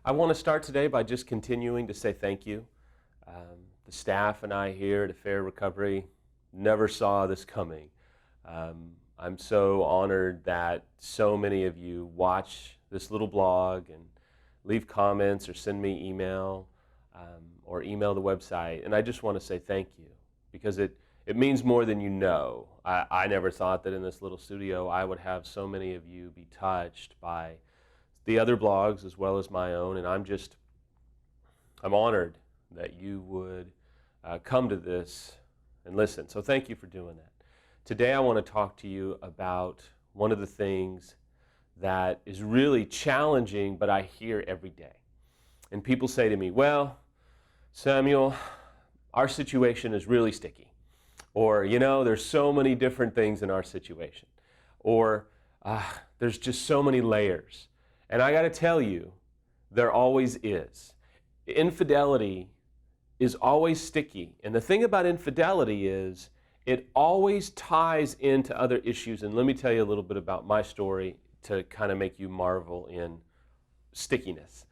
I want to start today by just continuing to say thank you. The staff and I here at Affair Recovery never saw this coming. I'm so honored that so many of you watch this little blog and leave comments or send me email or email the website. And I just want to say thank you because it means more than you know. I never thought that in this little studio I would have so many of you be touched by the other blogs as well as my own, and I'm honored that you would come to this and listen. So thank you for doing that. Today I want to talk to you about one of the things that is really challenging, but I hear every day. And people say to me, well, Samuel, our situation is really sticky. Or, there's so many different things in our situation. Or, there's just so many layers. And I got to tell you, there always is. Infidelity is always sticky. And the thing about infidelity is it always ties into other issues. And let me tell you a little bit about my story to kind of make you marvel in stickiness.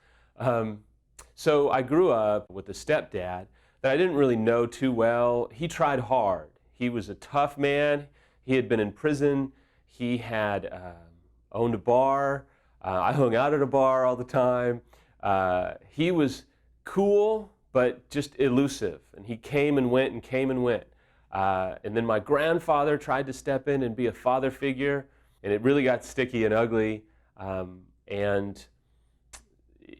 So I grew up with a stepdad that I didn't really know too well. He tried hard. He was a tough man. He had been in prison. He had owned a bar. I hung out at a bar all the time. He was cool, but just elusive. And he came and went and came and went. And then my grandfather tried to step in and be a father figure, and it really got sticky and ugly. And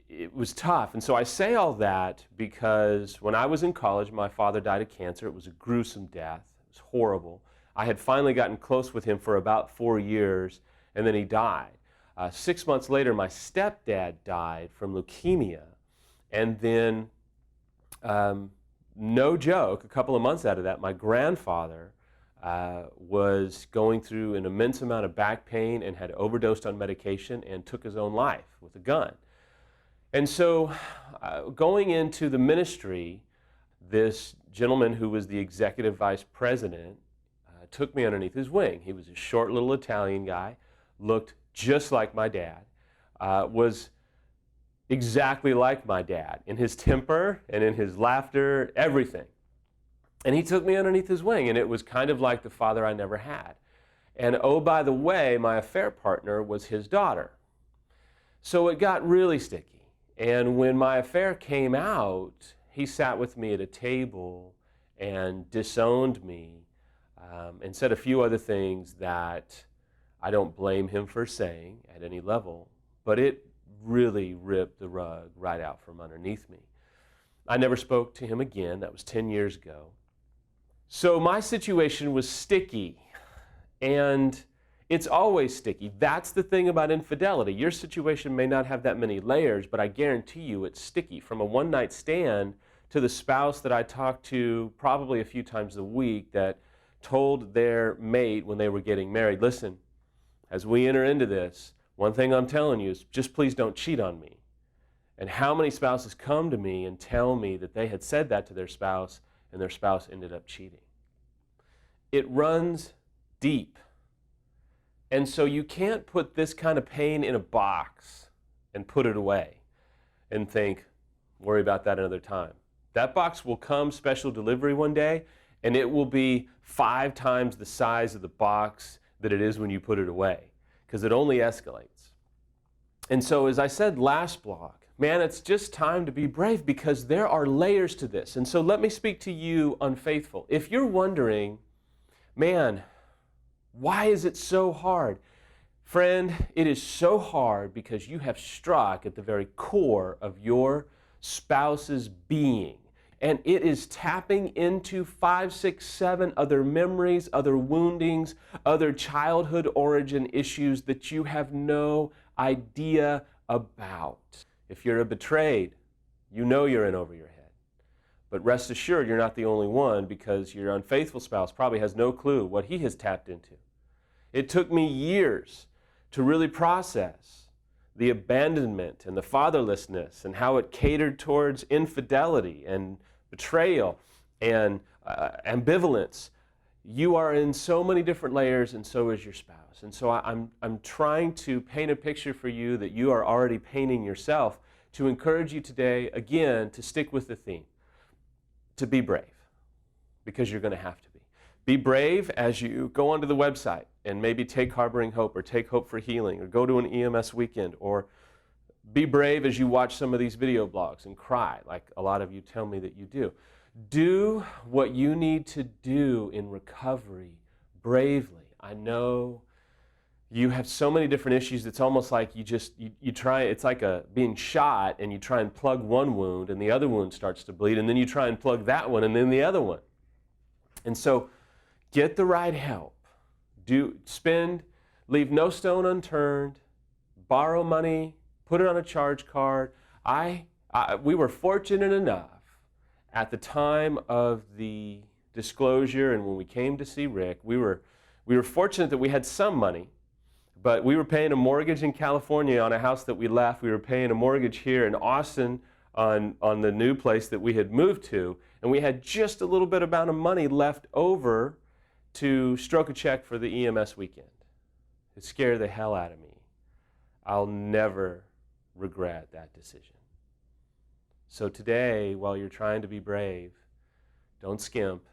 it was tough. And so I say all that because when I was in college, my father died of cancer. It was a gruesome death. It was horrible. I had finally gotten close with him for about 4 years, and then he died. 6 months later, my stepdad died from leukemia. And then, no joke, a couple of months out of that, my grandfather was going through an immense amount of back pain and had overdosed on medication and took his own life with a gun. And so going into the ministry, this gentleman who was the executive vice president took me underneath his wing. He was a short little Italian guy, looked just like my dad, was exactly like my dad in his temper and in his laughter, everything. And he took me underneath his wing, and it was kind of like the father I never had. And oh, by the way, my affair partner was his daughter. So it got really sticky. And when my affair came out, he sat with me at a table and disowned me and said a few other things that I don't blame him for saying at any level, but it really ripped the rug right out from underneath me. I never spoke to him again. That was 10 years ago. So my situation was sticky, and it's always sticky. That's the thing about infidelity. Your situation may not have that many layers, but I guarantee you it's sticky. From a one-night stand to the spouse that I talked to probably a few times a week that told their mate when they were getting married, listen, as we enter into this, one thing I'm telling you is just please don't cheat on me. And how many spouses come to me and tell me that they had said that to their spouse and their spouse ended up cheating? It runs deep. And so you can't put this kind of pain in a box and put it away and think, worry about that another time. That box will come special delivery one day, and it will be 5 times the size of the box that it is when you put it away, because it only escalates. And so as I said last blog, man, it's just time to be brave because there are layers to this. And so let me speak to you, unfaithful. If you're wondering, man, why is it so hard? Friend, it is so hard because you have struck at the very core of your spouse's being. And it is tapping into 5, 6, 7 other memories, other woundings, other childhood origin issues that you have no idea about. If you're betrayed, you know you're in over your head. But rest assured, you're not the only one because your unfaithful spouse probably has no clue what he has tapped into. It took me years to really process the abandonment and the fatherlessness and how it catered towards infidelity and betrayal and ambivalence. you are in so many different layers, and so is your spouse. And so I'm trying to paint a picture for you that you are already painting yourself, to encourage you today, again, to stick with the theme, to be brave, because you're going to have to be. Be brave as you go onto the website and maybe take Harboring Hope or take Hope for Healing or go to an EMS weekend, or be brave as you watch some of these video blogs and cry, like a lot of you tell me that you do. Do what you need to do in recovery bravely. I know you have so many different issues. It's almost like you try, it's like being shot, and you try and plug one wound and the other wound starts to bleed, and then you try and plug that one and then the other one. And so get the right help. Leave no stone unturned, borrow money, put it on a charge card. We were fortunate enough at the time of the disclosure, and when we came to see Rick, we were fortunate that we had some money, but we were paying a mortgage in California on a house that we left. We were paying a mortgage here in Austin on the new place that we had moved to, and we had just a little bit amount of money left over to stroke a check for the EMS weekend. It scared the hell out of me. I'll never regret that decision. So today, while you're trying to be brave, don't skimp.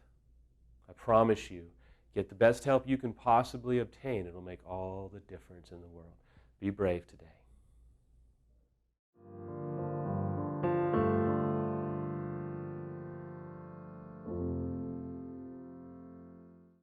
I promise you, get the best help you can possibly obtain. It'll make all the difference in the world. Be brave today.